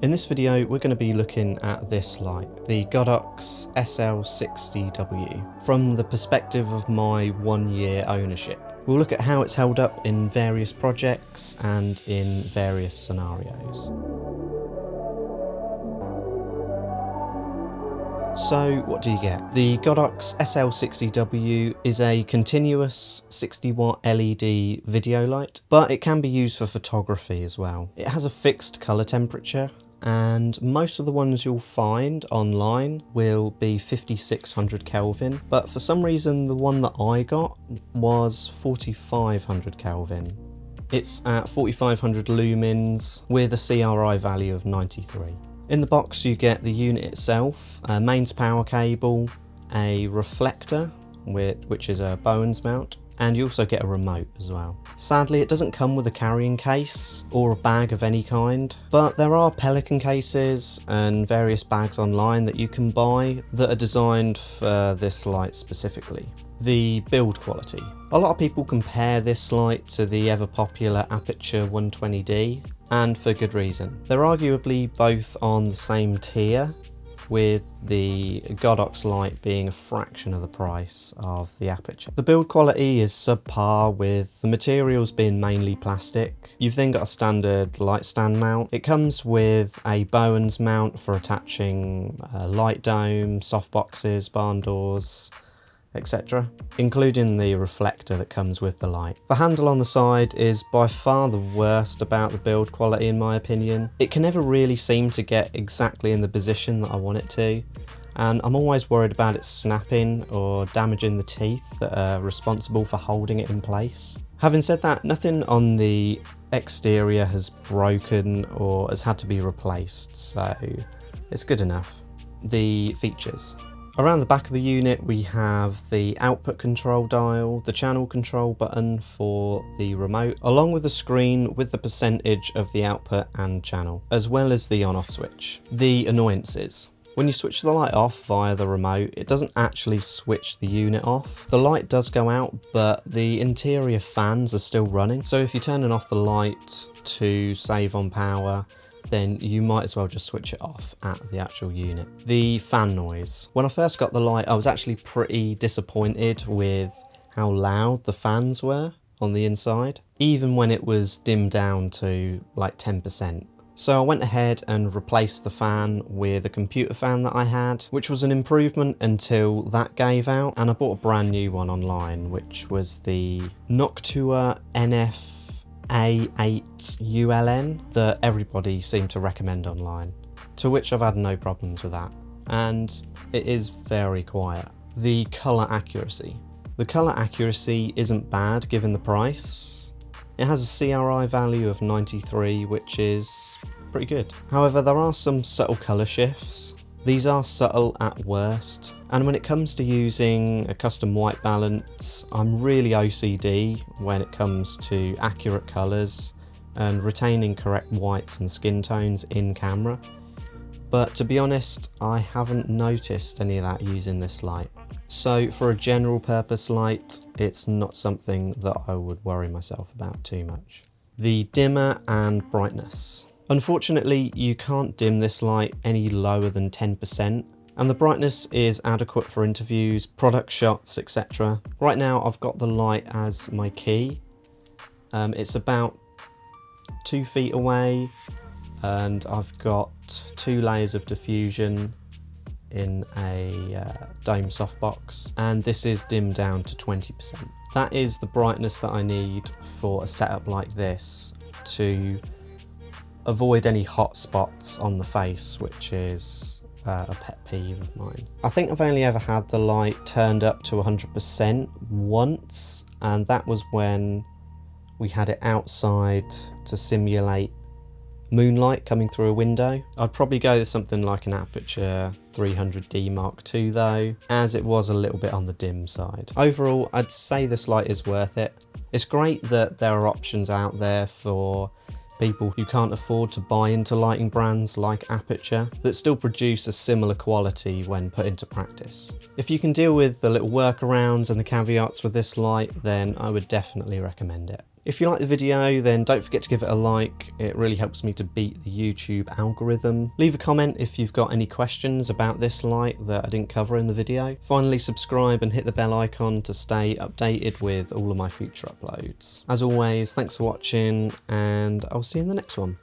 In this video we're going to be looking at this light, the GODOX SL60W, from the perspective of my 1 year ownership. We'll look at how it's held up in various projects and in various scenarios. So what do you get? The GODOX SL60W is a continuous 60 watt LED video light, but it can be used for photography as well. It has a fixed colour temperature, and most of the ones you'll find online will be 5600 Kelvin, but for some reason the one that I got was 4500 Kelvin. It's at 4500 lumens with a CRI value of 93. In the box you get the unit itself, a mains power cable, a reflector, which is a Bowens mount, and you also get a remote as well. Sadly, it doesn't come with a carrying case or a bag of any kind, but there are Pelican cases and various bags online that you can buy that are designed for this light specifically. The build quality. A lot of people compare this light to the ever popular Aperture 120D, and for good reason. They're arguably both on the same tier, with the GODOX light being a fraction of the price of the Aperture. The build quality is subpar, with the materials being mainly plastic. You've then got a standard light stand mount. It comes with a Bowens mount for attaching a light dome, softboxes, barn doors, etc., including the reflector that comes with the light. The handle on the side is by far the worst about the build quality in my opinion. It can never really seem to get exactly in the position that I want it to, and I'm always worried about it snapping or damaging the teeth that are responsible for holding it in place. Having said that, nothing on the exterior has broken or has had to be replaced, so it's good enough. The features. Around the back of the unit we have the output control dial, the channel control button for the remote, along with the screen with the percentage of the output and channel, as well as the on-off switch. The annoyances. When you switch the light off via the remote, it doesn't actually switch the unit off. The light does go out, but the interior fans are still running. So if you're turning off the light to save on power, then you might as well just switch it off at the actual unit. The fan noise. When I first got the light, I was actually pretty disappointed with how loud the fans were on the inside, even when it was dimmed down to like 10%. So I went ahead and replaced the fan with a computer fan that I had, which was an improvement until that gave out, and I bought a brand new one online, which was the Noctua NF A8ULN that everybody seemed to recommend online, to which I've had no problems with that, and it is very quiet. The colour accuracy. The colour accuracy isn't bad given the price. It has a CRI value of 93, which is pretty good. However, there are some subtle colour shifts. These are subtle at worst, and when it comes to using a custom white balance, I'm really OCD when it comes to accurate colours and retaining correct whites and skin tones in camera. But to be honest, I haven't noticed any of that using this light. So for a general purpose light, it's not something that I would worry myself about too much. The dimmer and brightness. Unfortunately, you can't dim this light any lower than 10%, and the brightness is adequate for interviews, product shots, etc. Right now I've got the light as my key. It's about 2 feet away, and I've got 2 layers of diffusion in a dome softbox, and this is dimmed down to 20%. That is the brightness that I need for a setup like this to avoid any hot spots on the face, which is a pet peeve of mine. I think I've only ever had the light turned up to 100% once, and that was when we had it outside to simulate moonlight coming through a window. I'd probably go with something like an Aperture 300D Mark II though, as it was a little bit on the dim side. Overall, I'd say this light is worth it. It's great that there are options out there for people who can't afford to buy into lighting brands like Aperture that still produce a similar quality when put into practice. If you can deal with the little workarounds and the caveats with this light, then I would definitely recommend it. If you like the video, then don't forget to give it a like. It really helps me to beat the YouTube algorithm. Leave a comment if you've got any questions about this light that I didn't cover in the video. Finally, subscribe and hit the bell icon to stay updated with all of my future uploads. As always, thanks for watching, and I'll see you in the next one.